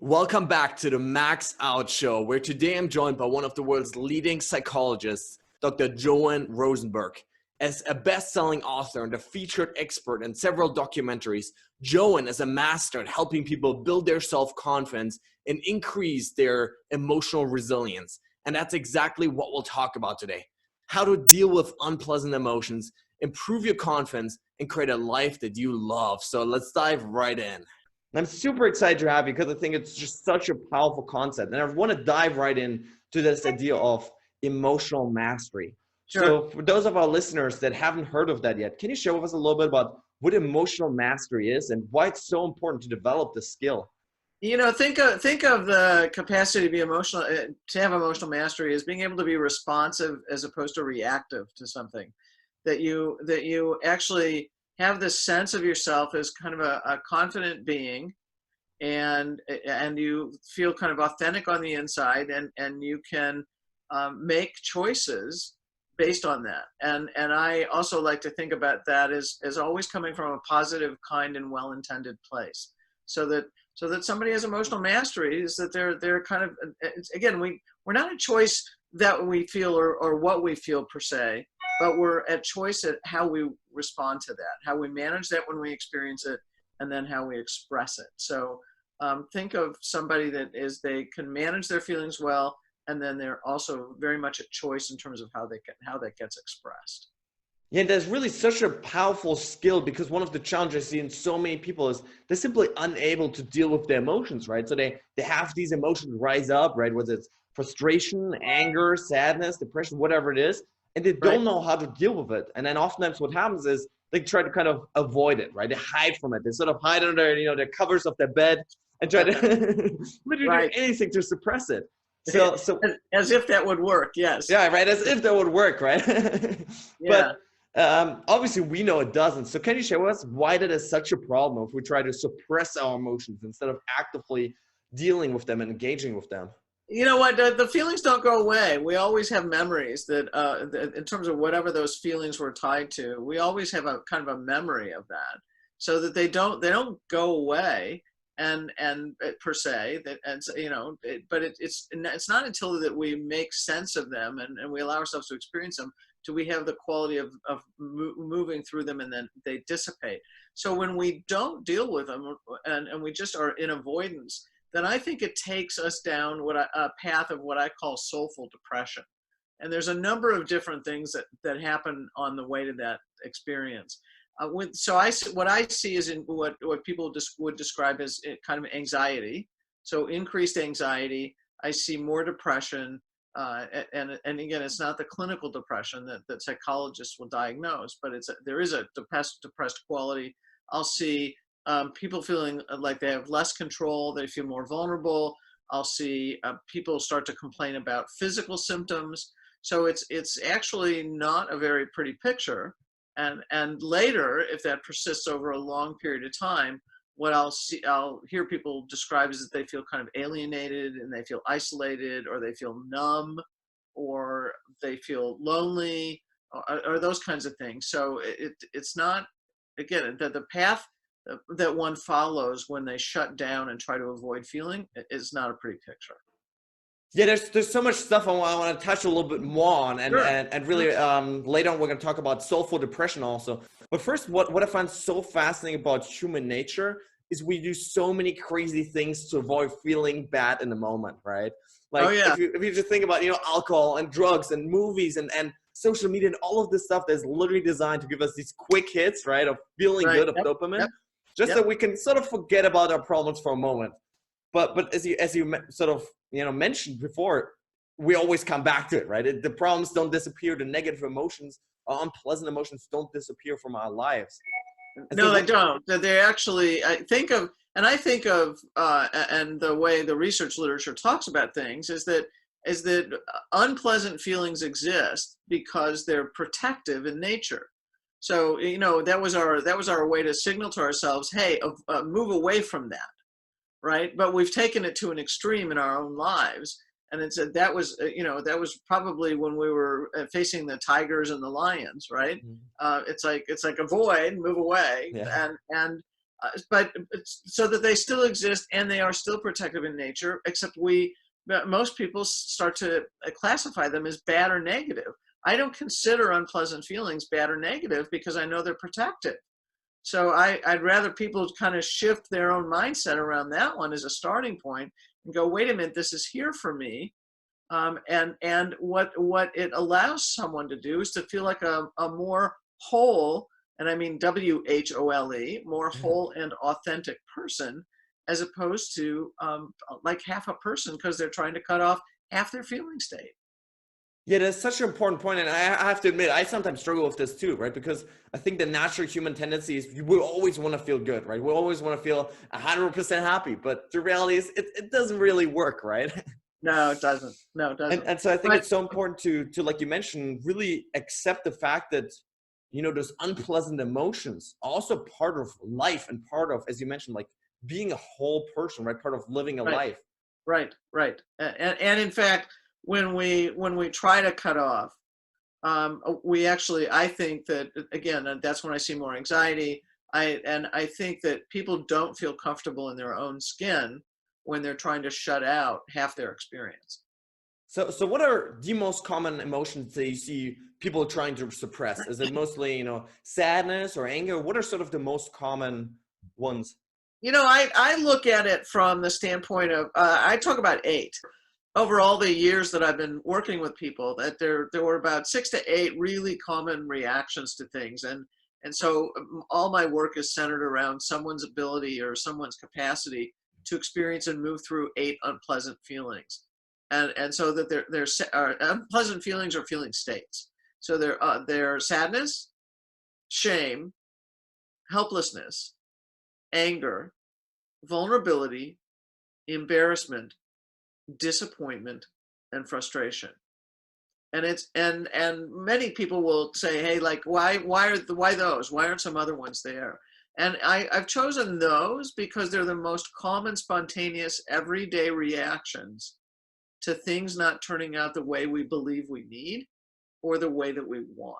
Welcome back to the Max Out Show, where today I'm joined by one of the world's leading psychologists, Dr. Joan Rosenberg. As a best-selling author and a featured expert in several documentaries, Joan is a master at helping people build their self-confidence and increase their emotional resilience. And that's exactly what we'll talk about today. How to deal with unpleasant emotions, improve your confidence, and create a life that you love. So let's dive right in. I'm super excited to have you because I think it's just such a powerful concept. And I want to dive right in to this idea of emotional mastery. Sure. So for those of our listeners that haven't heard of that yet, can you share with us a little bit about what emotional mastery is and why it's so important to develop this skill? You know, think of the capacity to be emotional, to have emotional mastery as being able to be responsive as opposed to reactive to something. That you actually have this sense of yourself as kind of a confident being, and you feel kind of authentic on the inside, and you can make choices based on that. And I also like to think about that as always coming from a positive, kind, and well-intended place. So that somebody has emotional mastery is that they're kind of, again, we're not a choice that we feel or what we feel per se, but we're at choice at how we respond to that, how we manage that when we experience it, and then how we express it. So think of somebody they can manage their feelings well, and then they're also very much at choice in terms of how that gets expressed. Yeah, that's really such a powerful skill, because one of the challenges I see in so many people is they're simply unable to deal with their emotions, right? So they have these emotions rise up, right? Whether it's frustration, anger, sadness, depression, whatever it is, and they don't know how to deal with it. And then oftentimes what happens is they try to kind of avoid it, right? They hide from it. They sort of hide under, their covers of their bed and try to literally do anything to suppress it. So as if that would work, yes. Yeah, right. As if that would work, right? Yeah. But obviously we know it doesn't. So can you share with us why that is such a problem if we try to suppress our emotions instead of actively dealing with them and engaging with them? You know what? The feelings don't go away. We always have memories that in terms of whatever those feelings were tied to, we always have a kind of a memory of that, so that they don't go away and per se, that, and but it's not until that we make sense of them and we allow ourselves to experience them do we have the quality of moving through them, and then they dissipate. So when we don't deal with them and we just are in avoidance, then I think it takes us down a path of what I call soulful depression. And there's a number of different things that happen on the way to that experience. What I see is in what people would describe as kind of anxiety. So increased anxiety. I see more depression. And again, it's not the clinical depression that psychologists will diagnose, but there is a depressed quality. I'll see people feeling like they have less control, they feel more vulnerable. I'll see people start to complain about physical symptoms. So it's actually not a very pretty picture. And later, if that persists over a long period of time, what I'll hear people describe is that they feel kind of alienated, and they feel isolated, or they feel numb, or they feel lonely, or those kinds of things. So it's not, again, that the path that one follows when they shut down and try to avoid feeling is not a pretty picture. Yeah, there's so much stuff I want to touch a little bit more on, and Sure. and really later on we're going to talk about soulful depression also. But first, what I find so fascinating about human nature is we do so many crazy things to avoid feeling bad in the moment, right? Like if you just think about alcohol and drugs and movies and social media and all of this stuff that's literally designed to give us these quick hits, right, of feeling good, of dopamine, just that we can sort of forget about our problems for a moment. But as you sort of mentioned before, we always come back to it, right? The problems don't disappear. The negative emotions or unpleasant emotions don't disappear from our lives. No, they don't. They actually, and the way the research literature talks about things is that unpleasant feelings exist because they're protective in nature. So that was our way to signal to ourselves, hey, move away from that. Right, but we've taken it to an extreme in our own lives, and that was probably when we were facing the tigers and the lions, right? It's like avoid, move away, and but so that they still exist and they are still protective in nature, except most people start to classify them as bad or negative. I don't consider unpleasant feelings bad or negative because I know they're protective. So I'd rather people kind of shift their own mindset around that one as a starting point and go, wait a minute, this is here for me. And what it allows someone to do is to feel like a more whole, and I mean WHOLE, more whole and authentic person, as opposed to like half a person because they're trying to cut off half their feeling state. Yeah, that's such an important point, and I have to admit, I sometimes struggle with this too, right? Because I think the natural human tendency is we always want to feel good, right? We always want to feel 100% happy, but the reality is it doesn't really work, right? No, it doesn't. No, it doesn't. And so I think it's so important to like you mentioned, really accept the fact that, those unpleasant emotions are also part of life and part of, as you mentioned, like being a whole person, right? Part of living a life. Right. And in fact, when we try to cut off, I think that, again, that's when I see more anxiety. I think that people don't feel comfortable in their own skin when they're trying to shut out half their experience. So what are the most common emotions that you see people trying to suppress? Is it mostly, sadness or anger? What are sort of the most common ones? I look at it from the standpoint of, I talk about 8. Over all the years that I've been working with people, that there were about 6 to 8 really common reactions to things. And so all my work is centered around someone's ability or someone's capacity to experience and move through 8 unpleasant feelings. And so that there's unpleasant feelings or feeling states. So they're sadness, shame, helplessness, anger, vulnerability, embarrassment, disappointment, and frustration. And many people will say, hey, like, why those? Why aren't some other ones there? And I've chosen those because they're the most common, spontaneous, everyday reactions to things not turning out the way we believe we need or the way that we want.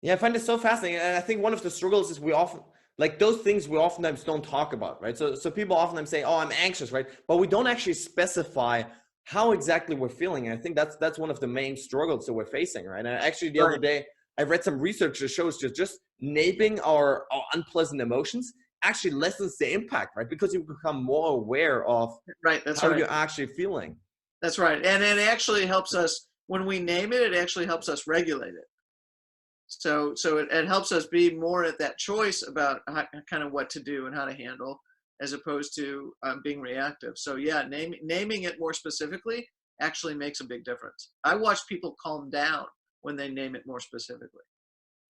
Yeah, I find it so fascinating. And I think one of the struggles is we often, like those things we oftentimes don't talk about, right? So people oftentimes say, oh, I'm anxious, right? But we don't actually specify how exactly we're feeling. And I think that's one of the main struggles that we're facing, right? And actually the other day, I read some research that shows just naming our unpleasant emotions actually lessens the impact, right? Because you become more aware of how you're actually feeling. That's right. And it actually helps us, when we name it, it actually helps us regulate it. So it helps us be more at that choice about kind of what to do and how to handle, as opposed to being reactive. So yeah, naming it more specifically actually makes a big difference. I watch people calm down when they name it more specifically.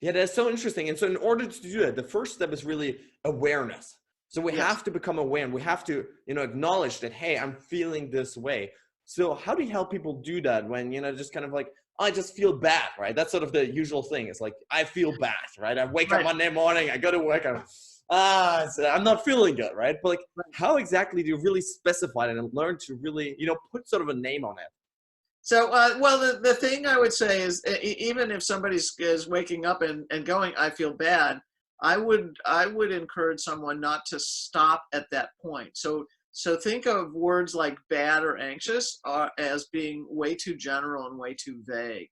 Yeah, that's so interesting. And so in order to do that, the first step is really awareness. So we have to become aware, and we have to, acknowledge that, hey, I'm feeling this way. So how do you help people do that when, just kind of like, I just feel bad, right? That's sort of the usual thing. It's like, I feel bad, right? I wake up Monday morning, I go to work, I'm not feeling good, right? But like, how exactly do you really specify it and learn to really, put sort of a name on it? So, well, the thing I would say is, even if somebody is waking up and going, I feel bad, I would encourage someone not to stop at that point. So think of words like bad or anxious as being way too general and way too vague.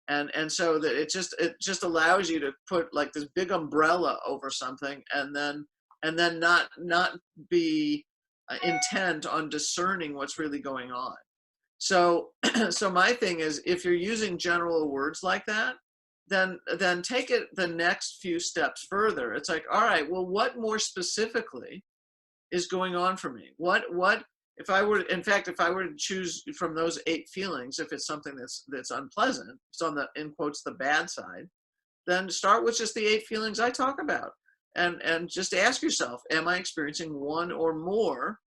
And so that it just allows you to put like this big umbrella over something, and then not be intent on discerning what's really going on. So so my thing is, if you're using general words like that, then take it the next few steps further. It's like, all right, well, what more specifically is going on for me? What if I were to choose from those 8 feelings, if it's something that's unpleasant, it's on the, in quotes, the bad side, then start with just the 8 feelings I talk about, and just ask yourself, am I experiencing one or more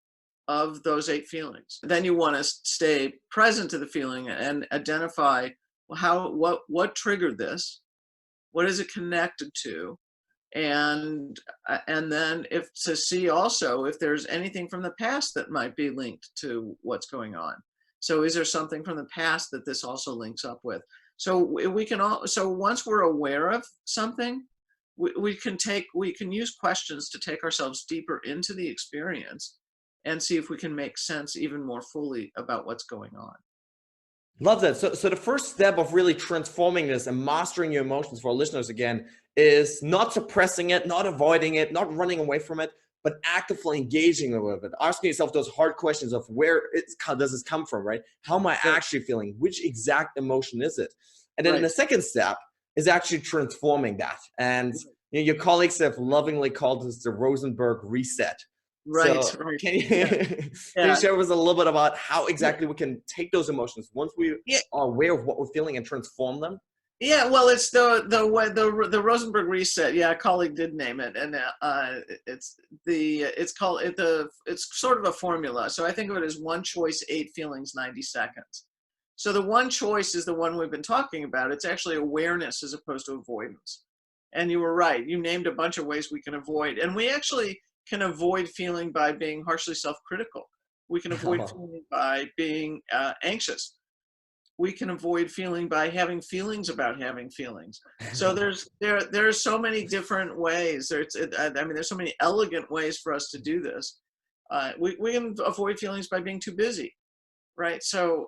of those 8 feelings? Then you want to stay present to the feeling and identify what triggered this, what is it connected to, and then to see also if there's anything from the past that might be linked to what's going on. So is there something from the past that this also links up with? So we can so once we're aware of something, we can use questions to take ourselves deeper into the experience and see if we can make sense even more fully about what's going on. Love that. So the first step of really transforming this and mastering your emotions for our listeners again is not suppressing it, not avoiding it, not running away from it, but actively engaging with it, asking yourself those hard questions of does this come from, right? How am I actually feeling? Which exact emotion is it? And then the second step is actually transforming that. And your colleagues have lovingly called this the Rosenberg Reset. Right, So right. can you share with us a little bit about how exactly we can take those emotions once we are aware of what we're feeling and transform them? Yeah, well, it's the Rosenberg Reset. Yeah, a colleague did name it, and it's sort of a formula. So I think of it as one choice, 8 feelings, 90 seconds. So the one choice is the one we've been talking about. It's actually awareness as opposed to avoidance. And you were right. You named a bunch of ways we can avoid, and we actually can avoid feeling by being harshly self-critical. We can avoid feeling by being anxious. We can avoid feeling by having feelings about having feelings. So there's so many different ways. There's so many elegant ways for us to do this. We can avoid feelings by being too busy, right? So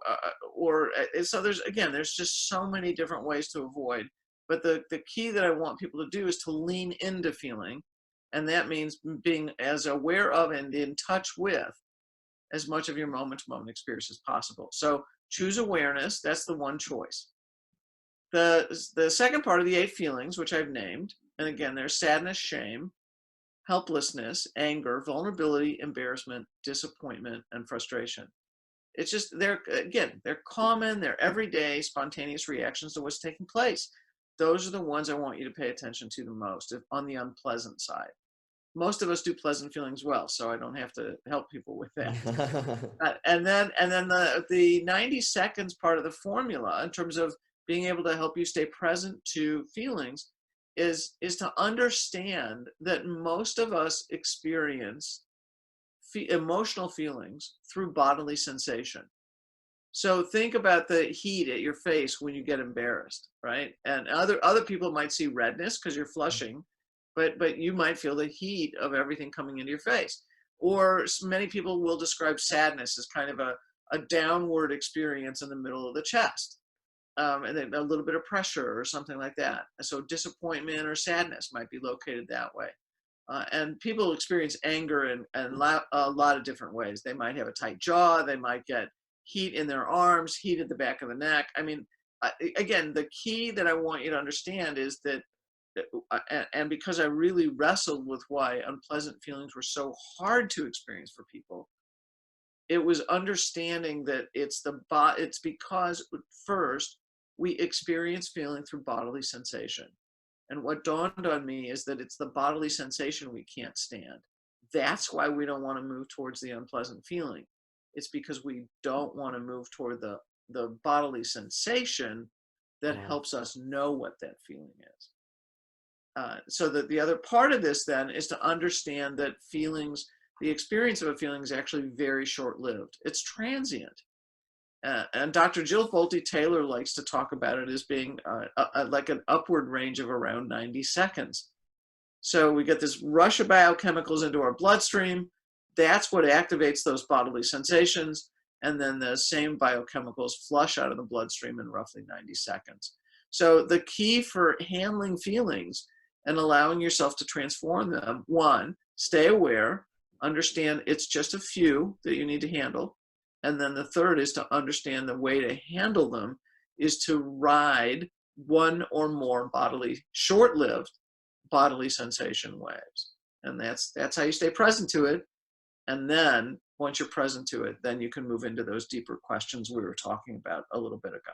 there's just so many different ways to avoid. But the key that I want people to do is to lean into feeling, and that means being as aware of and in touch with as much of your moment-to-moment experience as possible. So choose awareness. That's the one choice. The second part of the 8 feelings, which I've named, and again, there's sadness, shame, helplessness, anger, vulnerability, embarrassment, disappointment, and frustration. It's just, they're common, they're everyday, spontaneous reactions to what's taking place. Those are the ones I want you to pay attention to the most, on the unpleasant side. Most of us do pleasant feelings well, so I don't have to help people with that. And then the 90 seconds part of the formula, in terms of being able to help you stay present to feelings, is to understand that most of us experience emotional feelings through bodily sensation. So think about the heat at your face when you get embarrassed, right? And other people might see redness because you're flushing, but you might feel the heat of everything coming into your face. Or many people will describe sadness as kind of a downward experience in the middle of the chest, and then a little bit of pressure or something like that. So disappointment or sadness might be located that way. And people experience anger in a lot of different ways. They might have a tight jaw. They might get heat in their arms, heat at the back of the neck. I mean, again, the key that I want you to understand is that, and because I really wrestled with why unpleasant feelings were so hard to experience for people, it was understanding that it's because first we experience feeling through bodily sensation. And what dawned on me is that it's the bodily sensation we can't stand. That's why we don't want to move towards the unpleasant feeling. It's because we don't want to move toward the bodily sensation that helps us know what that feeling is. So that the other part of this then is to understand that feelings, the experience of a feeling is actually very short-lived. It's transient. And Dr. Jill Bolte Taylor likes to talk about it as being like an upward range of around 90 seconds. So we get this rush of biochemicals into our bloodstream. That's what activates those bodily sensations. And then the same biochemicals flush out of the bloodstream in roughly 90 seconds. So the key for handling feelings and allowing yourself to transform them, one, stay aware, understand it's just a few that you need to handle. And then the third is to understand the way to handle them is to ride one or more short-lived bodily sensation waves. And that's how you stay present to it. And then once you're present to it, then you can move into those deeper questions we were talking about a little bit ago.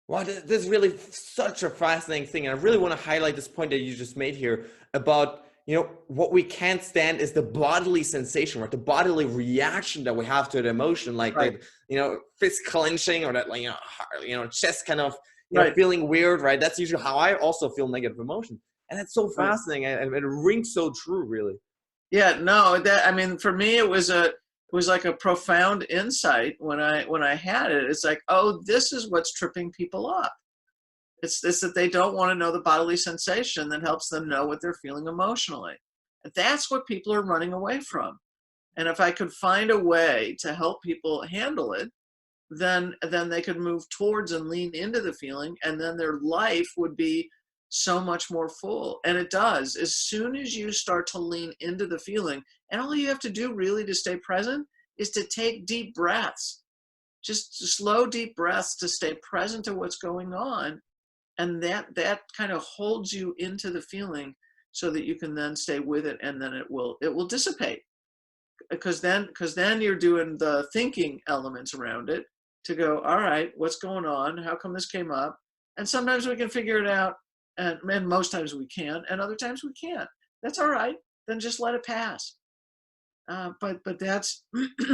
Wow, this is really such a fascinating thing. And I really want to highlight this point that you just made here about, what we can't stand is the bodily sensation, right? The bodily reaction that we have to the emotion, like right. that, fist clenching or that, chest kind of, right. feeling weird, right? That's usually how I also feel negative emotion. And it's so fascinating. And it rings so true, really. Yeah, no, for me, it was like a profound insight when I had it. It's like, oh, this is what's tripping people up. It's that they don't want to know the bodily sensation that helps them know what they're feeling emotionally. And that's what people are running away from. And if I could find a way to help people handle it, then they could move towards and lean into the feeling, and then their life would be so much more full. And it does. As soon as you start to lean into the feeling, and all you have to do really to stay present is to take deep breaths, just slow, deep breaths to stay present to what's going on. And that kind of holds you into the feeling so that you can then stay with it, and then it will dissipate. Because then you're doing the thinking elements around it to go, all right, what's going on? How come this came up? And sometimes we can figure it out, and most times we can, and other times we can't. That's all right. Then just let it pass. But that's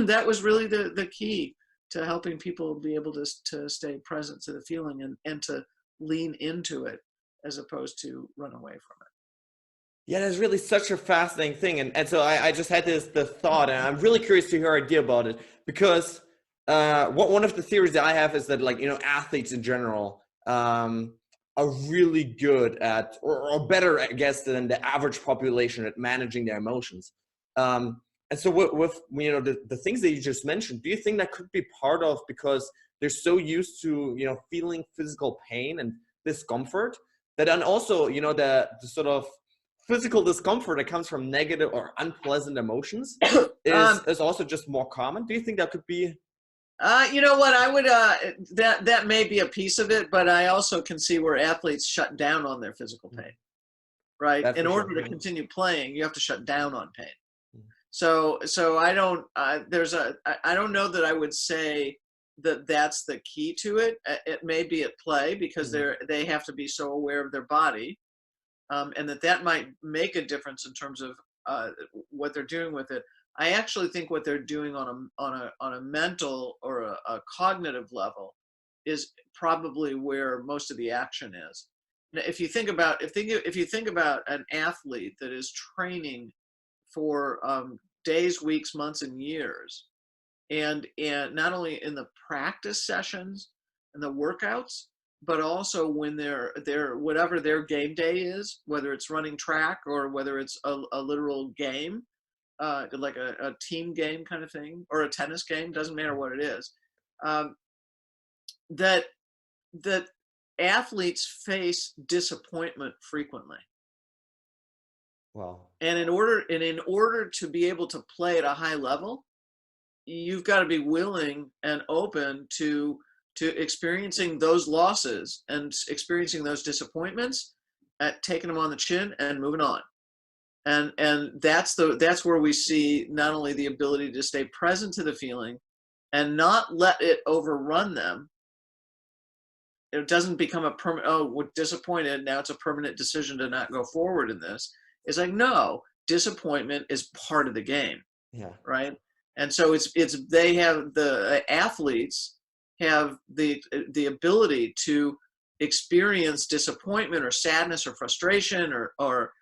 that was really the key to helping people be able to stay present to the feeling and to lean into it as opposed to run away from it. Yeah, that's really such a fascinating thing. And so I just had the thought, and I'm really curious to hear your idea about it, because one of the theories that I have is that, like, athletes in general are really good at, or better, I guess, than the average population at managing their emotions. And so with the things that you just mentioned, do you think that could be part of because they're so used to, feeling physical pain and discomfort, that then also, the sort of physical discomfort that comes from negative or unpleasant emotions is also just more common? Do you think that could be? You know what, I would, that may be a piece of it, but I also can see where athletes shut down on their physical pain, right? That's In for order sure, to continue playing, you have to shut down on pain. Mm. So I don't, I don't know that I would say that that's the key to it. It may be at play because they have to be so aware of their body, and that might make a difference in terms of what they're doing with it. I actually think what they're doing on a mental or a cognitive level is probably where most of the action is. Now, if you think about an athlete that is training for days, weeks, months, and years, and not only in the practice sessions and the workouts, but also when they're whatever their game day is, whether it's running track or whether it's a literal game, like a team game kind of thing, or a tennis game, doesn't matter what it is, that athletes face disappointment frequently. Wow. And in order to be able to play at a high level, you've got to be willing and open to experiencing those losses and experiencing those disappointments, at taking them on the chin and moving on. And that's where we see not only the ability to stay present to the feeling and not let it overrun them. It doesn't become a permanent, oh, we're disappointed, now it's a permanent decision to not go forward in this. It's like, no, disappointment is part of the game. Yeah. Right. And so they have, the athletes have the ability to experience disappointment or sadness or frustration or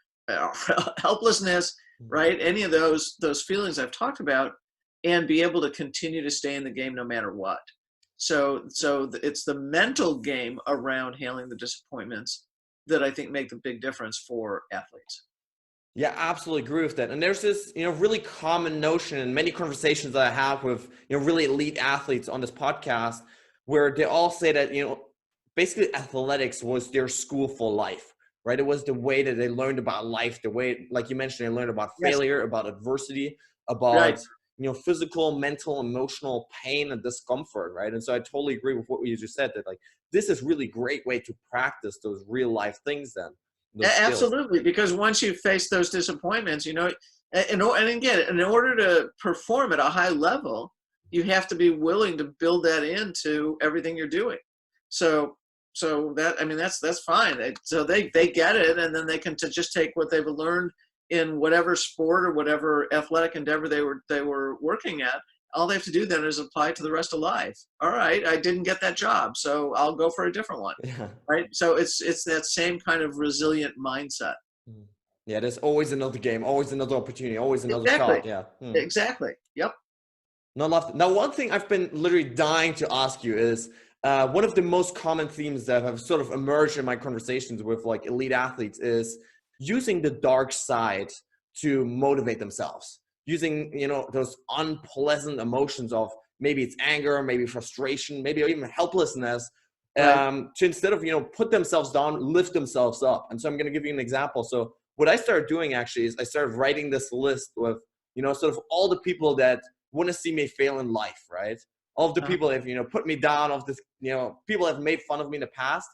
helplessness, right? Any of those feelings I've talked about, and be able to continue to stay in the game no matter what. So it's the mental game around handling the disappointments that I think make the big difference for athletes. Yeah, absolutely agree with that. And there's this, really common notion in many conversations that I have with, really elite athletes on this podcast, where they all say that, basically athletics was their school for life, right? It was the way that they learned about life, the way, like you mentioned, they learned about failure, about adversity, about, right. Physical, mental, emotional pain and discomfort, right? And so I totally agree with what you just said, that like, this is really great way to practice those real life things then. Absolutely, because once you face those disappointments, and again, in order to perform at a high level, you have to be willing to build that into everything you're doing. So that, I mean, that's fine. They get it, and then they can just take what they've learned in whatever sport or whatever athletic endeavor they were working at. All they have to do then is apply it to the rest of life. All right, I didn't get that job, so I'll go for a different one. Yeah. Right. So it's that same kind of resilient mindset. Yeah, there's always another game, always another opportunity, always another shot. Yeah. Exactly. Yep. No, I love it. Now, one thing I've been literally dying to ask you is, one of the most common themes that have sort of emerged in my conversations with like elite athletes is using the dark side to motivate themselves, using, you know, those unpleasant emotions of maybe it's anger, maybe frustration, maybe even helplessness, Right. to instead of, you know, put themselves down, lift themselves up. And so I'm going to give you an example. So what I started doing actually is I started writing this list with, you know, sort of all the people that want to see me fail in life, right? All of the Uh, people that have, you know, put me down, of this, you know, people that have made fun of me in the past.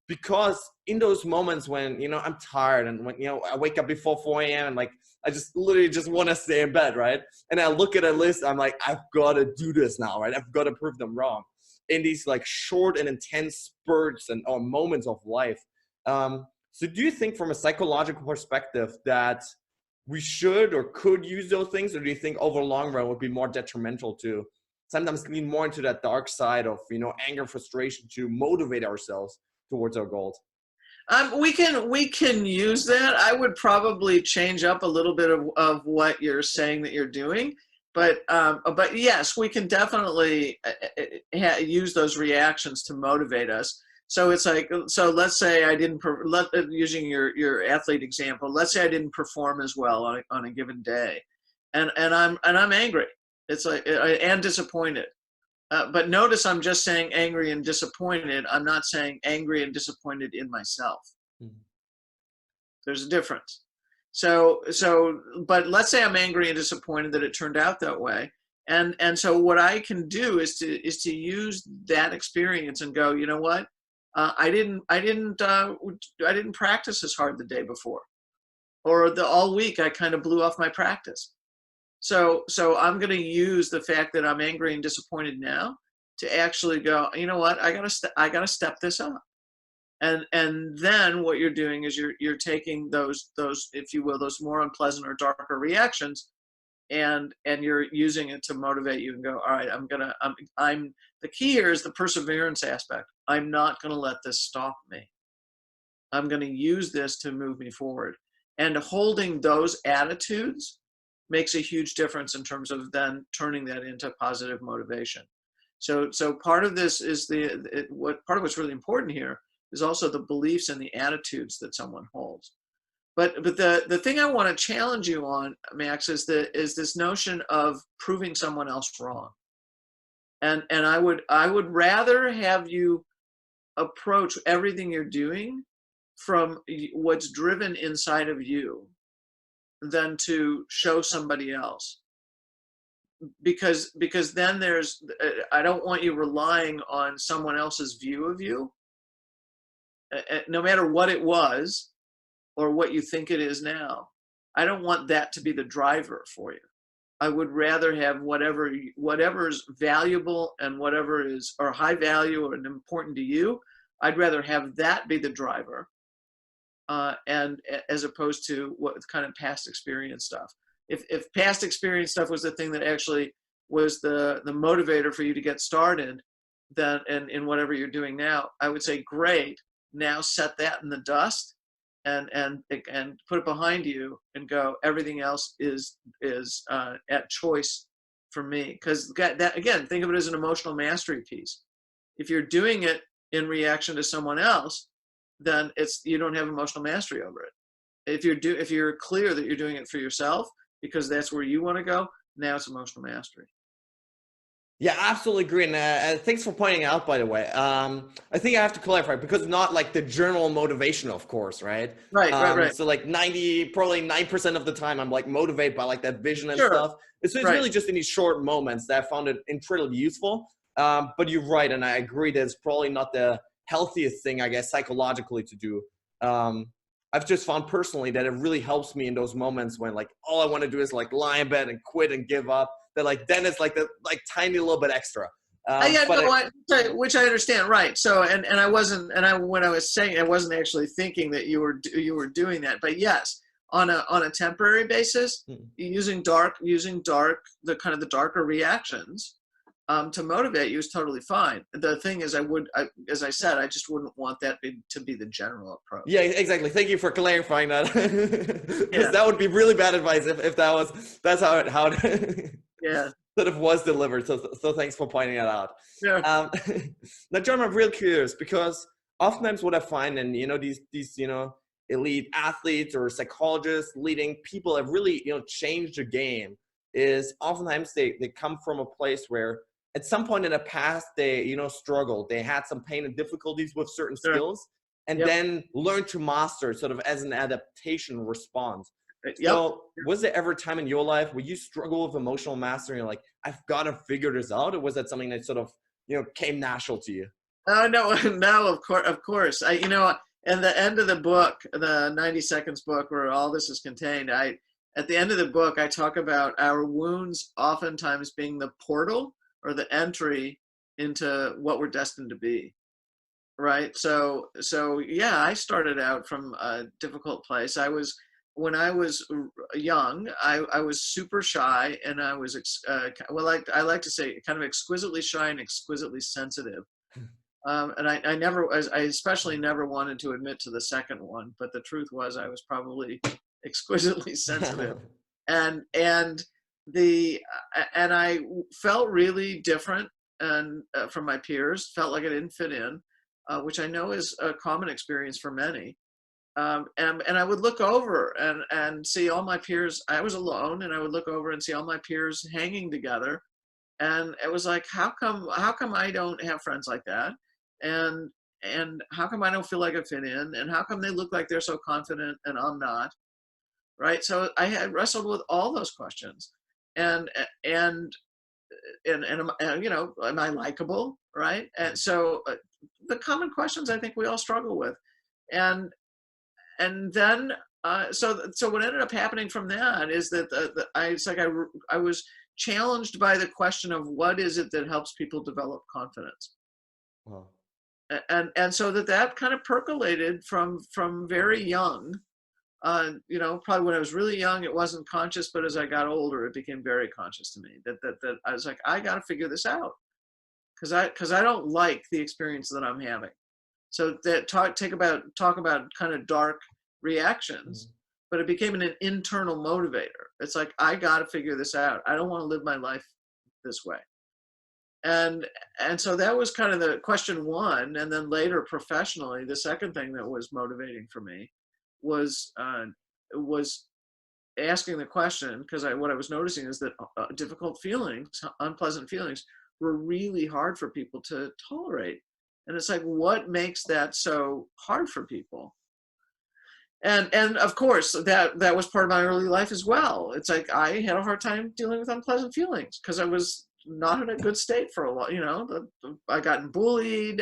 Because in those moments when, you know, I'm tired and when, you know, I wake up before 4 a.m. and like, I just literally just want to stay in bed, right? And I look at a list, I'm like, I've got to do this now, right? I've got to prove them wrong. In these like short and intense spurts and or moments of life. So do you think from a psychological perspective that we should or could use those things? Or do you think over the long run would be more detrimental to sometimes lean more into that dark side of, you know, anger, frustration to motivate ourselves towards our goals? we can use that. I would probably change up a little bit of what you're saying that you're doing, but yes, we can definitely use those reactions to motivate us. So it's like, so let's say I didn't using your athlete example. Let's say I didn't perform as well on a given day, and I'm angry. It's like and disappointed. But notice I'm just saying angry and disappointed. I'm not saying angry and disappointed in myself. Mhm. There's a difference. But let's say I'm angry and disappointed that it turned out that way. And so what I can do is to use that experience and go, you know what? I didn't practice as hard the day before, or all week I kind of blew off my practice. So I'm going to use the fact that I'm angry and disappointed now to actually go, you know what? I gotta step this up. And then what you're doing is you're taking those, if you will, those more unpleasant or darker reactions, and you're using it to motivate you and go, all right, I'm the key here is the perseverance aspect. I'm not going to let this stop me. I'm going to use this to move me forward. And holding those attitudes makes a huge difference in terms of then turning that into positive motivation. So part of this is part of what's really important here is also the beliefs and the attitudes that someone holds. But the thing I want to challenge you on, Max, is this notion of proving someone else wrong. And I would rather have you approach everything you're doing from what's driven inside of you than to show somebody else. Because then I don't want you relying on someone else's view of you, no matter what it was or what you think it is now. I don't want that to be the driver for you. I would rather have whatever's valuable and whatever is or high value and important to you. I'd rather have that be the driver, and as opposed to what kind of past experience stuff. If past experience stuff was the thing that actually was the motivator for you to get started, then in whatever you're doing now, I would say, great. Now set that in the dust, and put it behind you, and go. Everything else is at choice for me. Because that, again, think of it as an emotional mastery piece. If you're doing it in reaction to someone else, then you don't have emotional mastery over it. If you're clear that you're doing it for yourself because that's where you want to go, now it's emotional mastery. Yeah, absolutely agree. And thanks for pointing out, by the way. I think I have to clarify because not like the general motivation, of course, right? Right. So like probably 9% of the time I'm like motivated by like that vision and Sure. stuff. So it's Right. really just in these short moments that I found it incredibly useful. But you're right. And I agree that it's probably not the healthiest thing, I guess, psychologically to do. I've just found personally that it really helps me in those moments when like all I want to do is like lie in bed and quit and give up. That like then it's like the like tiny little bit extra. Yeah, But no, which I understand, right? So, and I wasn't, when I was saying, I wasn't actually thinking that you were doing that, but yes, on a temporary basis, using the kind of the darker reactions, to motivate you is totally fine. The thing is, as I said, I just wouldn't want that to be the general approach. yeah, exactly. Thank you for clarifying that. Because Yeah, that would be really bad advice if that's how it yeah. sort of was delivered. So thanks for pointing that out. Yeah. Now, John, I'm real curious because oftentimes what I find, and these elite athletes or psychologists, leading people have really changed the game. Is oftentimes they come from a place where at some point in the past they struggled, they had some pain and difficulties with certain Sure. skills, and Yep. then learned to master sort of as an adaptation response. Yep. So was there ever a time in your life where you struggle with emotional mastery and like, I've got to figure this out? Or was that something that sort of, came natural to you? Oh no, no, of course. In the end of the book, the 90 seconds book where all this is contained, at the end of the book, I talk about our wounds oftentimes being the portal or the entry into what we're destined to be. Right. So yeah, I started out from a difficult place. When I was young, I was super shy, and I was, I like to say kind of exquisitely shy and exquisitely sensitive. And I especially never wanted to admit to the second one, but the truth was I was probably exquisitely sensitive. And I felt really different and from my peers, felt like I didn't fit in, which I know is a common experience for many. And I would look over and see all my peers. I was alone, and I would look over and see all my peers hanging together, and it was like, how come I don't have friends like that, and how come I don't feel like I fit in, and how come they look like they're so confident and I'm not, right? So I had wrestled with all those questions, and and am I likable, right? And so the common questions I think we all struggle with, and then so what ended up happening from that is that I was challenged by the question of what is it that helps people develop confidence. Wow. And so that kind of percolated from very young. Probably when I was really young, it wasn't conscious, but as I got older, it became very conscious to me that I was like, I got to figure this out, because I don't like the experience that I'm having. So that talk about kind of dark reactions, but it became an internal motivator. It's like, I got to figure this out. I don't want to live my life this way. And so that was kind of the question one. And then later professionally, the second thing that was motivating for me was asking the question, because what I was noticing is that difficult feelings, unpleasant feelings, were really hard for people to tolerate. And it's like, what makes that so hard for people? And of course, that was part of my early life as well. It's like I had a hard time dealing with unpleasant feelings because I was not in a good state for a while. I gotten bullied.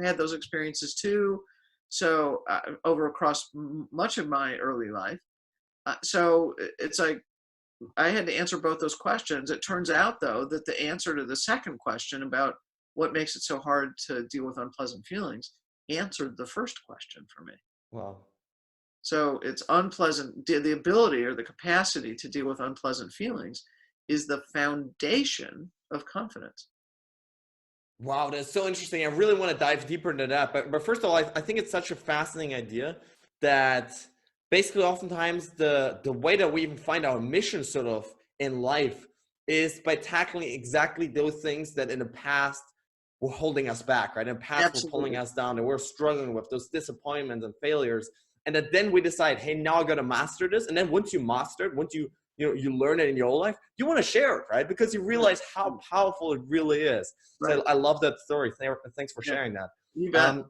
Had those experiences too. So across much of my early life. So it's like I had to answer both those questions. It turns out, though, that the answer to the second question about what makes it so hard to deal with unpleasant feelings answered the first question for me. Wow. So it's unpleasant. The ability or the capacity to deal with unpleasant feelings is the foundation of confidence. Wow, that's so interesting. I really want to dive deeper into that. But first of all, I think it's such a fascinating idea that basically oftentimes the way that we even find our mission sort of in life is by tackling exactly those things that in the past were holding us back, right? In the past were pulling us down, and we're struggling with those disappointments and failures. And that then we decide, hey, now I got to master this. And then once you master it, once you learn it in your whole life, you want to share it, right? Because you realize how powerful it really is. Right. So I love that story. Thanks for sharing that. You bet.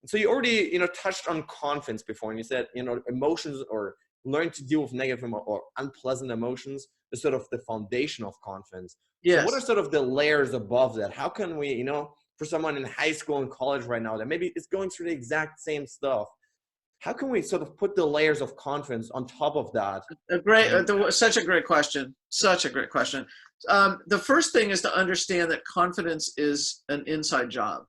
So you already, touched on confidence before, and you said, emotions or learn to deal with negative or unpleasant emotions is sort of the foundation of confidence. Yes. So what are sort of the layers above that? How can we, for someone in high school and college right now that maybe is going through the exact same stuff, how can we sort of put the layers of confidence on top of that? Such a great question. Such a great question. The first thing is to understand that confidence is an inside job.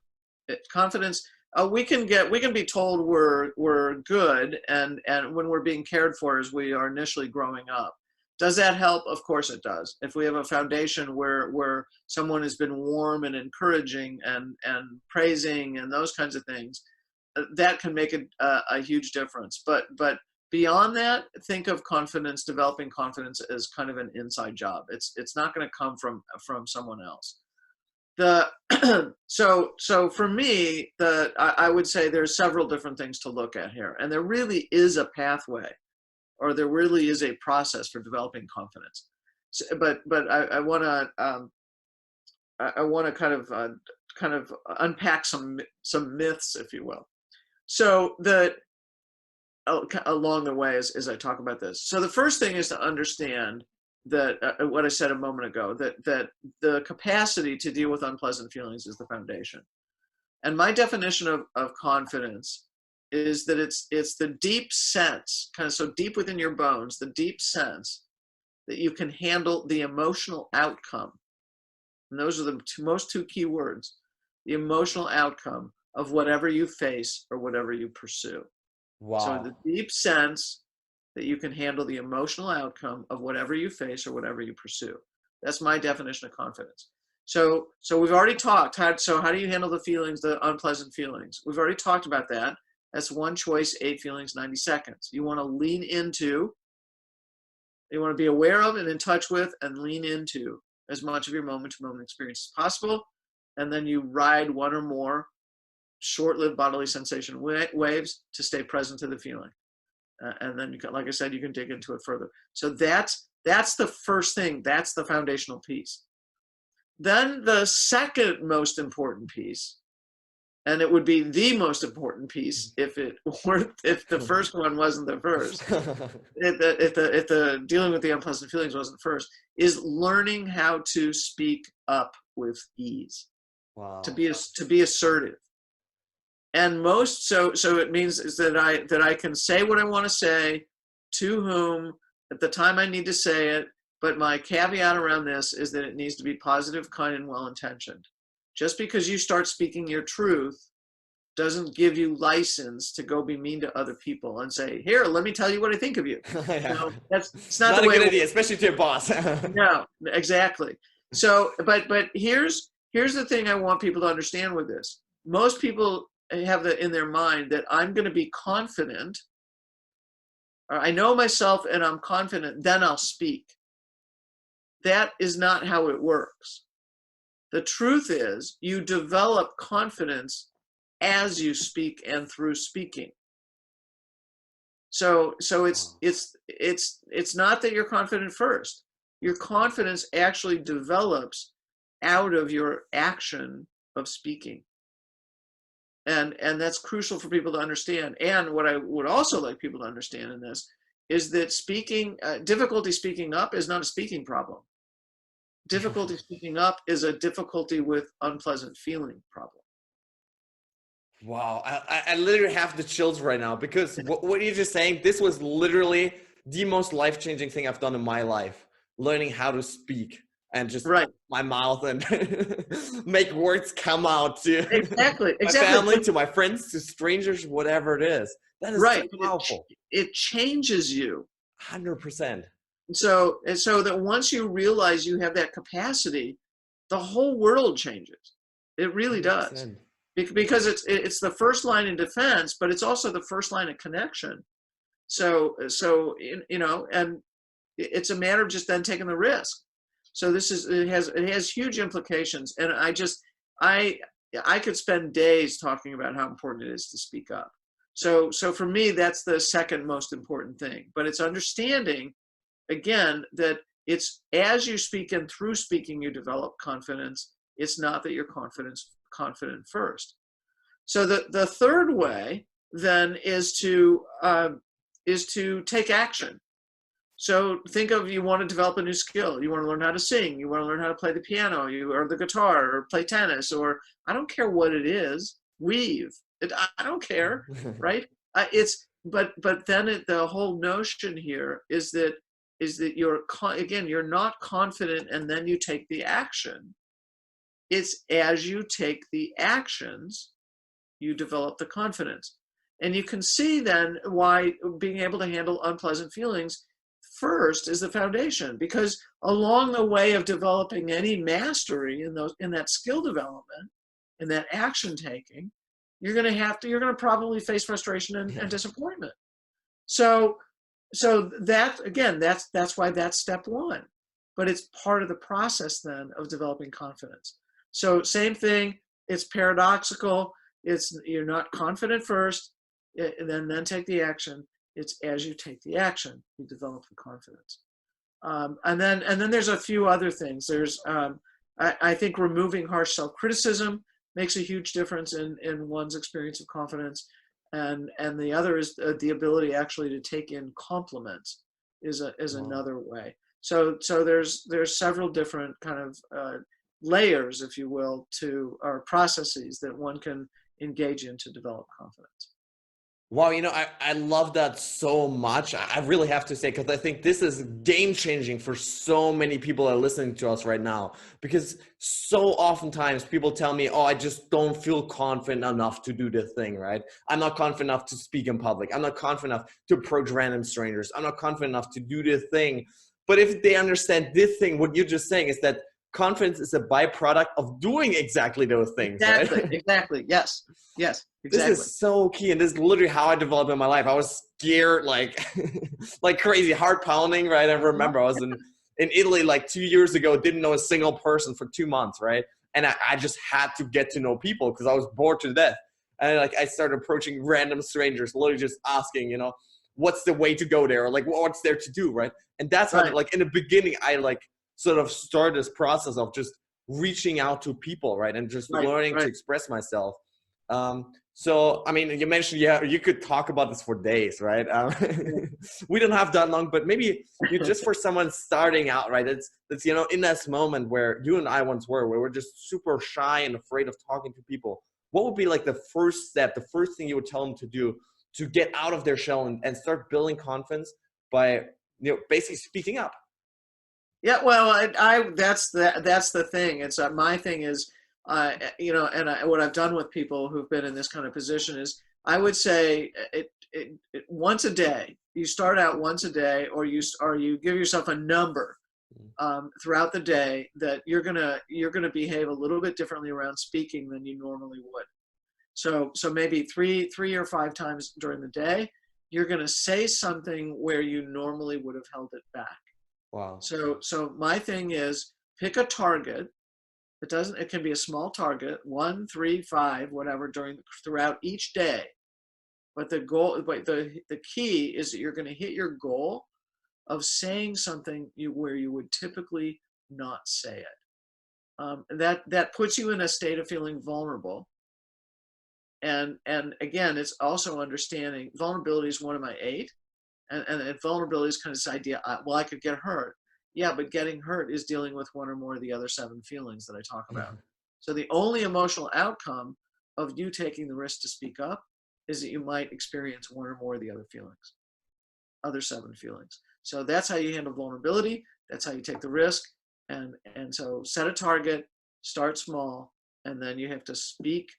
Confidence, we can be told we're good, and when we're being cared for as we are initially growing up. Does that help? Of course it does. If we have a foundation where someone has been warm and encouraging and praising and those kinds of things, that can make a huge difference. But Beyond that, think of confidence, developing confidence as kind of an inside job. It's not going to come from someone else. So for me, I would say there's several different things to look at here, and there really is a pathway, or there really is a process for developing confidence. So, but I want to kind of unpack some myths, if you will. So along the way as I talk about this. So the first thing is to understand that what I said a moment ago, that the capacity to deal with unpleasant feelings is the foundation. And my definition of confidence is that it's the deep sense, kind of so deep within your bones, the deep sense that you can handle the emotional outcome. And those are the most two key words, the emotional outcome of whatever you face or whatever you pursue. Wow. So the deep sense that you can handle the emotional outcome of whatever you face or whatever you pursue. That's my definition of confidence. So we've already talked. So how do you handle the feelings, the unpleasant feelings? We've already talked about that. That's one choice, 8 feelings, 90 seconds. You want to lean into, you want to be aware of and in touch with and lean into as much of your moment-to-moment experience as possible. And then you ride one or more short-lived bodily sensation waves to stay present to the feeling. And then, like I said, you can dig into it further. So that's the first thing. That's the foundational piece. Then the second most important piece, and it would be the most important piece if the first one wasn't the first, if the dealing with the unpleasant feelings wasn't first, is learning how to speak up with ease. Wow. To be assertive. And so it means is that I can say what I want to say, to whom, at the time I need to say it, but my caveat around this is that it needs to be positive, kind, and well-intentioned. Just because you start speaking your truth doesn't give you license to go be mean to other people and say, here, let me tell you what I think of you. Yeah. No, it's not Not the a way good idea, especially to your boss. No, exactly. So, but here's the thing I want people to understand with this. Most people have that in their mind that I'm going to be confident, or I know myself and I'm confident, then I'll speak. That is not how it works. The truth is you develop confidence as you speak and through speaking. So it's not that you're confident first. Your confidence actually develops out of your action of speaking. And that's crucial for people to understand. And what I would also like people to understand in this is that difficulty speaking up is not a speaking problem. Difficulty speaking up is a difficulty with unpleasant feeling problem. Wow, I literally have the chills right now, because what you're just saying, this was literally the most life-changing thing I've done in my life, learning how to speak and just my mouth and make words come out to my family, to my friends, to strangers, whatever it is. That is so powerful. It changes you. 100%. So that once you realize you have that capacity, the whole world changes. It really 100%. Does. Because it's the first line of defense, but it's also the first line of connection. So and it's a matter of just then taking the risk. So it has huge implications, and I could spend days talking about how important it is to speak up. So for me, that's the second most important thing. But it's understanding, again, that it's as you speak and through speaking you develop confidence. It's not that you're confident first. So the third way then is to take action. So think of, you want to develop a new skill. You want to learn how to sing. You want to learn how to play the piano, or the guitar, or play tennis, or I don't care what it is. Weave. I don't care, right? But then the whole notion here is that you're not confident and then you take the action. It's as you take the actions, you develop the confidence. And you can see then why being able to handle unpleasant feelings first is the foundation, because along the way of developing any mastery in that skill development, in that action taking, you're going to probably face frustration and disappointment. So that, again, that's why that's step one, but it's part of the process then of developing confidence. So same thing, it's paradoxical. It's, you're not confident first, and then take the action. It's as you take the action, you develop the confidence. And then there's a few other things. There's, I think removing harsh self-criticism makes a huge difference in one's experience of confidence. And the other is the ability actually to take in compliments is another way. So there's several different kind of layers, if you will, to our processes that one can engage in to develop confidence. Wow, I love that so much. I really have to say, because I think this is game changing for so many people that are listening to us right now. Because so oftentimes people tell me, oh, I just don't feel confident enough to do the thing, right? I'm not confident enough to speak in public. I'm not confident enough to approach random strangers. I'm not confident enough to do the thing. But if they understand this thing, what you're just saying is that confidence is a byproduct of doing exactly those things, Exactly, right? exactly. Yes, This exactly. is so key, and this is literally how I developed in my life. I was scared like like crazy, heart pounding, right? I remember I was in Italy like 2 years ago, didn't know a single person for 2 months, right? And I just had to get to know people because I was bored to death. And like I started approaching random strangers, literally just asking, what's the way to go there? Or like what's there to do, right? And that's how, Right, like in the beginning, I like sort of started this process of just reaching out to people, right? And just right, learning to right. express myself. So, I mean, you mentioned, yeah, you could talk about this for days, right? We don't have that long, but maybe you just for someone starting out, right? That's in this moment where you and I once were, where we're just super shy and afraid of talking to people. What would be like the first step, the first thing you would tell them to do to get out of their shell and start building confidence by, basically speaking up? Yeah, well, that's the thing. It's my thing is, what I've done with people who've been in this kind of position is, I would say it once a day. You start out once a day, or you give yourself a number throughout the day that you're gonna behave a little bit differently around speaking than you normally would. So maybe three or five times during the day, you're gonna say something where you normally would have held it back. Wow. So my thing is, pick a target. It can be a small target, 1, 3, 5, whatever, throughout each day. But the key is that you're going to hit your goal of saying something where you would typically not say it. And that puts you in a state of feeling vulnerable. And again, it's also understanding vulnerability is one of my 8. And vulnerability is kind of this idea, well, I could get hurt. Yeah, but getting hurt is dealing with one or more of the other 7 feelings that I talk about. So the only emotional outcome of you taking the risk to speak up is that you might experience one or more of the other 7 feelings. So that's how you handle vulnerability. That's how you take the risk. And so set a target, start small, and then you have to speak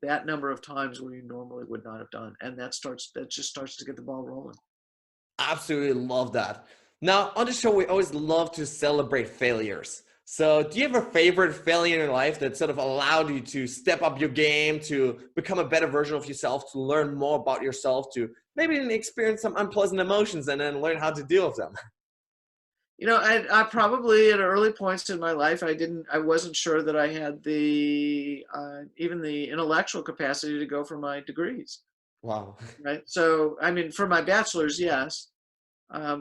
that number of times where you normally would not have done. And that just starts to get the ball rolling. Absolutely love that. Now, on the show, we always love to celebrate failures. So, do you have a favorite failure in your life that sort of allowed you to step up your game, to become a better version of yourself, to learn more about yourself, to maybe even experience some unpleasant emotions and then learn how to deal with them? I probably at early points in my life, I wasn't sure that I had the even the intellectual capacity to go for my degrees. Wow. Right. So, I mean, for my bachelor's, yes.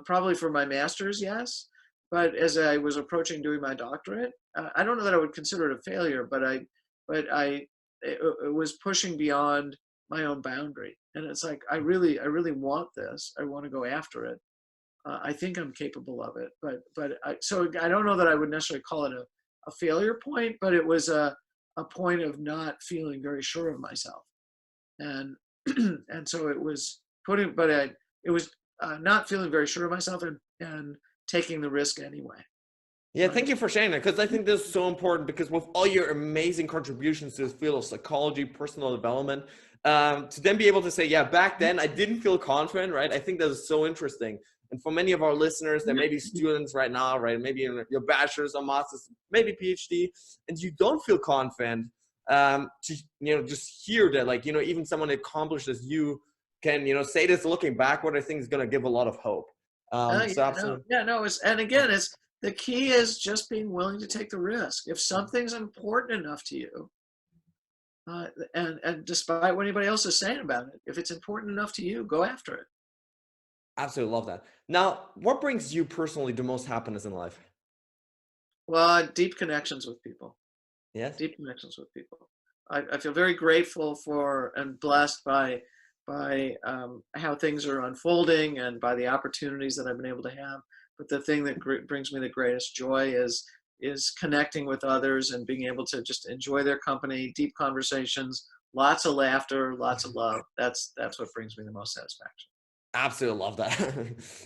Probably for my master's, yes. But as I was approaching doing my doctorate, I don't know that I would consider it a failure, but it was pushing beyond my own boundary. And it's like, I really want this. I want to go after it. I think I'm capable of it, so I don't know that I would necessarily call it a failure point, but it was a point of not feeling very sure of myself. And and so it was it was not feeling very sure of myself, and taking the risk anyway. Yeah, Right. thank you for sharing that, because I think this is so important, because with all your amazing contributions to this field of psychology, personal development, to then be able to say, yeah, back then I didn't feel confident, right? I think that is so interesting. And for many of our listeners, there may be students right now, right? Maybe in your bachelor's or master's, maybe PhD, and you don't feel confident, to just hear that, like, even someone accomplished as you can, say this looking backward, I think is going to give a lot of hope. So absolutely. No. And again, it's the key is just being willing to take the risk. If something's important enough to you, and despite what anybody else is saying about it, if it's important enough to you, go after it. Absolutely love that. Now, what brings you personally the most happiness in life? Well, deep connections with people. Yes. Deep connections with people. I feel very grateful for and blessed by how things are unfolding and by the opportunities that I've been able to have. But the thing that brings me the greatest joy is connecting with others and being able to just enjoy their company, deep conversations, lots of laughter, lots of love. That's what brings me the most satisfaction. Absolutely love that.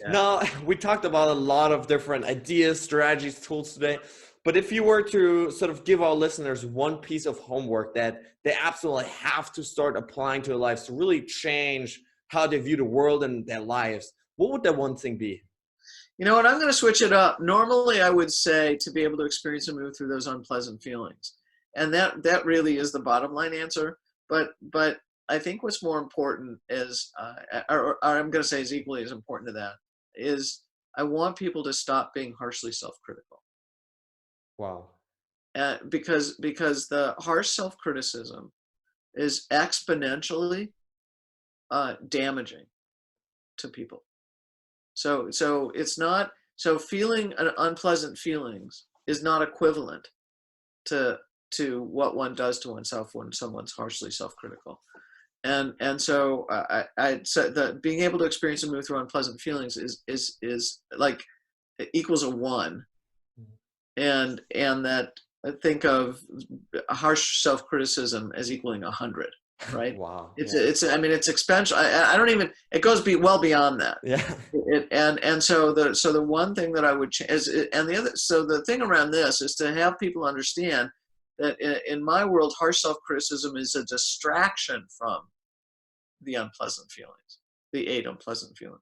Yeah. Now, we talked about a lot of different ideas, strategies, tools today. But if you were to sort of give our listeners one piece of homework that they absolutely have to start applying to their lives to really change how they view the world and their lives, what would that one thing be? You know what? I'm going to switch it up. Normally, I would say to be able to experience and move through those unpleasant feelings, and that really is the bottom line answer. But I think what's more important is, or I'm going to say is equally as important to that, is I want people to stop being harshly self-critical. Wow. Because the harsh self-criticism is exponentially damaging to people. So it's not, so feeling unpleasant feelings is not equivalent to what one does to oneself when someone's harshly self-critical. And so I said that being able to experience and move through unpleasant feelings is like equals a 1, and that I think of harsh self-criticism as equaling 100. Right. Wow. It's I mean, it's expensive. I don't even, it goes well beyond that. Yeah. And so the one thing that I would change is, and the other, so the thing around this is to have people understand that in my world, harsh self-criticism is a distraction from the unpleasant feelings, the 8 unpleasant feelings.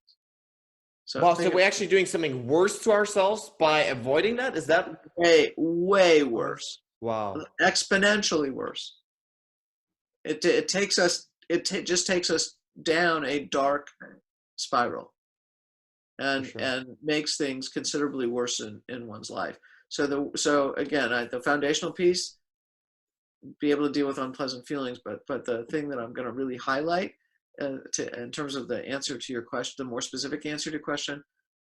So Wow. So we're actually doing something worse to ourselves by avoiding that? Is that way worse? Wow. Exponentially worse. It just takes us down a dark spiral, and makes things considerably worse in one's life. So again, the foundational piece, be able to deal with unpleasant feelings, but the thing that I'm going to really highlight in terms of the answer to your question, the more specific answer to your question,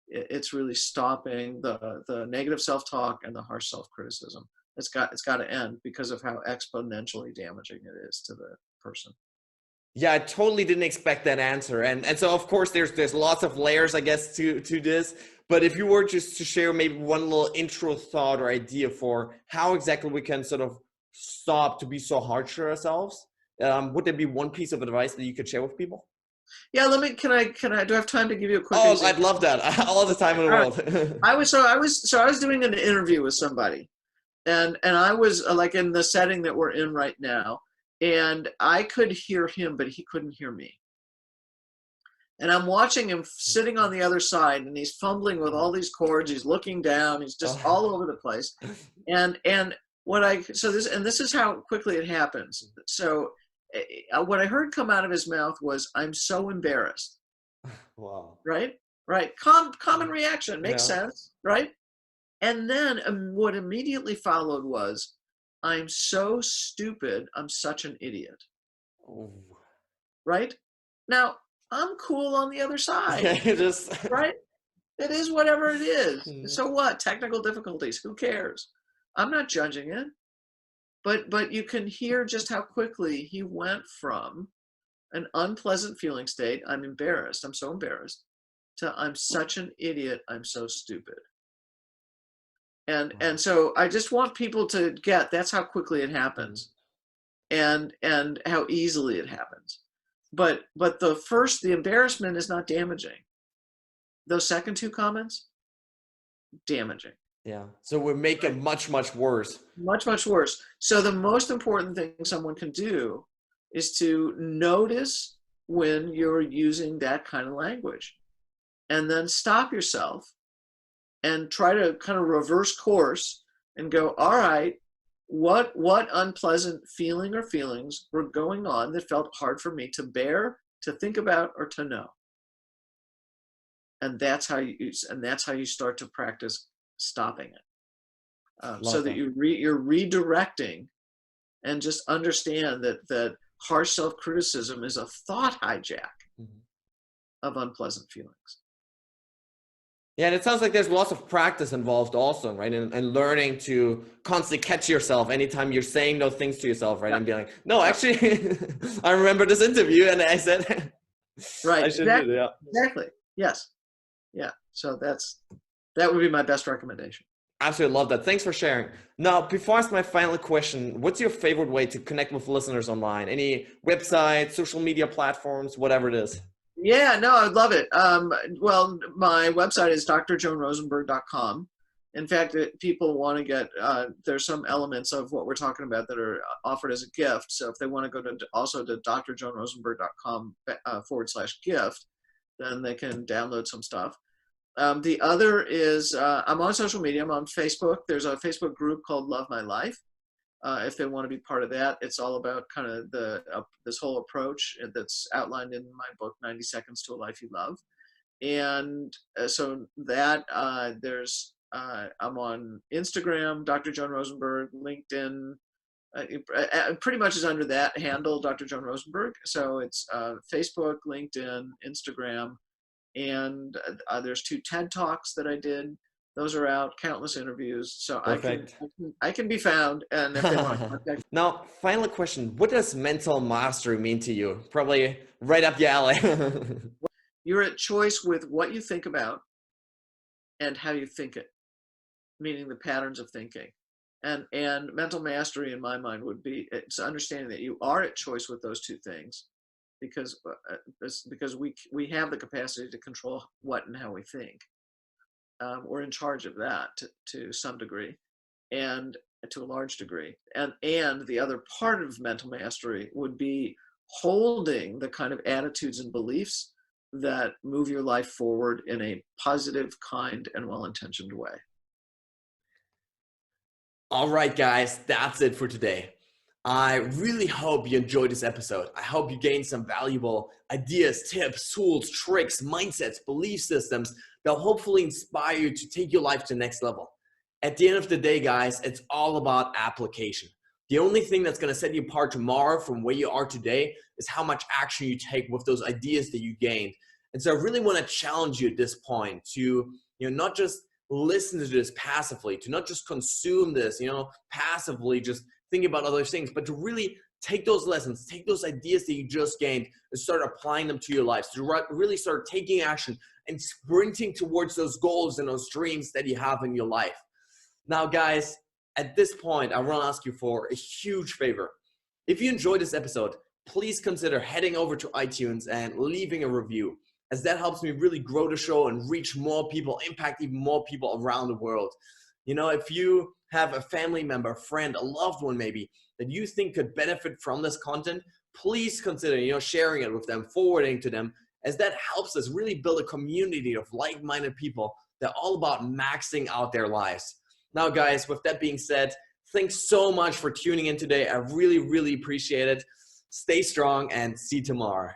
it's really stopping the negative self-talk and the harsh self-criticism. It's got to end because of how exponentially damaging it is to the person. Yeah, I totally didn't expect that answer. And so of course there's lots of layers, I guess, to this. But if you were just to share maybe one little intro thought or idea for how exactly we can sort of stop to be so harsh to ourselves, would there be one piece of advice that you could share with people? Yeah, can I do I have time to give you a quick example? I'd love that. All the time in the world. I was doing an interview with somebody, and I was like in the setting that we're in right now, and I could hear him, but he couldn't hear me. And I'm watching him sitting on the other side, and he's fumbling with all these chords. He's looking down. He's just all over the place. And this is how quickly it happens. So what I heard come out of his mouth was, "I'm so embarrassed." Wow. Right. Common reaction, makes sense, right? And then what immediately followed was, "I'm so stupid. I'm such an idiot." Ooh. Right? Now, I'm cool on the other side. Just right? It is whatever it is. So what? Technical difficulties. Who cares? I'm not judging it. But you can hear just how quickly he went from an unpleasant feeling state, "I'm embarrassed. I'm so embarrassed," to "I'm such an idiot. I'm so stupid." And so I just want people to get that's how quickly it happens, and how easily it happens. But the embarrassment is not damaging. Those second 2 comments, damaging. Yeah. So we make it much, much worse. Much, much worse. So the most important thing someone can do is to notice when you're using that kind of language, and then stop yourself and try to kind of reverse course and go, all right, what unpleasant feeling or feelings were going on that felt hard for me to bear to think about or to know. And that's how you start to practice stopping it, so that you're redirecting, and just understand that harsh self-criticism is a thought hijack of unpleasant feelings. Yeah, and it sounds like there's lots of practice involved also, right? And learning to constantly catch yourself anytime you're saying those things to yourself, right? Yeah. And be like, no, actually, I remember this interview and I said, right, I shouldn't do that. Exactly. Yes. Yeah. So that would be my best recommendation. Absolutely love that. Thanks for sharing. Now, before I ask my final question, what's your favorite way to connect with listeners online? Any websites, social media platforms, whatever it is? Yeah, no, I'd love it. Well, my website is drjoanrosenberg.com. In fact, people want to get, there's some elements of what we're talking about that are offered as a gift. So if they want to go to also to drjoanrosenberg.com /gift, then they can download some stuff. The other is, I'm on social media. I'm on Facebook. There's a Facebook group called Love My Life. If they want to be part of that, it's all about kind of this whole approach that's outlined in my book, 90 Seconds to a Life You Love. And so that I'm on Instagram, Dr. Joan Rosenberg, LinkedIn, pretty much is under that handle, Dr. Joan Rosenberg. So it's Facebook, LinkedIn, Instagram, and there's 2 TED Talks that I did. Those are out, countless interviews. So I can be found, and if they want to contact. Now, final question. What does mental mastery mean to you? Probably right up your alley. You're at choice with what you think about and how you think it, meaning the patterns of thinking. And mental mastery, in my mind, would be it's understanding that you are at choice with those 2 things, because we have the capacity to control what and how we think. We're in charge of that to some degree, and to a large degree. And the other part of mental mastery would be holding the kind of attitudes and beliefs that move your life forward in a positive, kind, and well-intentioned way. All right, guys, that's it for today. I really hope you enjoyed this episode. I hope you gained some valuable ideas, tips, tools, tricks, mindsets, belief systems that will hopefully inspire you to take your life to the next level. At the end of the day, guys, it's all about application. The only thing that's going to set you apart tomorrow from where you are today is how much action you take with those ideas that you gained. And so I really want to challenge you at this point to, not just listen to this passively, to not just consume this, passively, just think about other things, but to really take those lessons, take those ideas that you just gained and start applying them to your lives, to really start taking action and sprinting towards those goals and those dreams that you have in your life. Now, guys, at this point, I want to ask you for a huge favor. If you enjoyed this episode, please consider heading over to iTunes and leaving a review, as that helps me really grow the show and reach more people, impact even more people around the world. If you have a family member, friend, a loved one maybe, that you think could benefit from this content, please consider, sharing it with them, forwarding to them, as that helps us really build a community of like-minded people that are all about maxing out their lives. Now, guys, with that being said, thanks so much for tuning in today. I really, really appreciate it. Stay strong and see you tomorrow.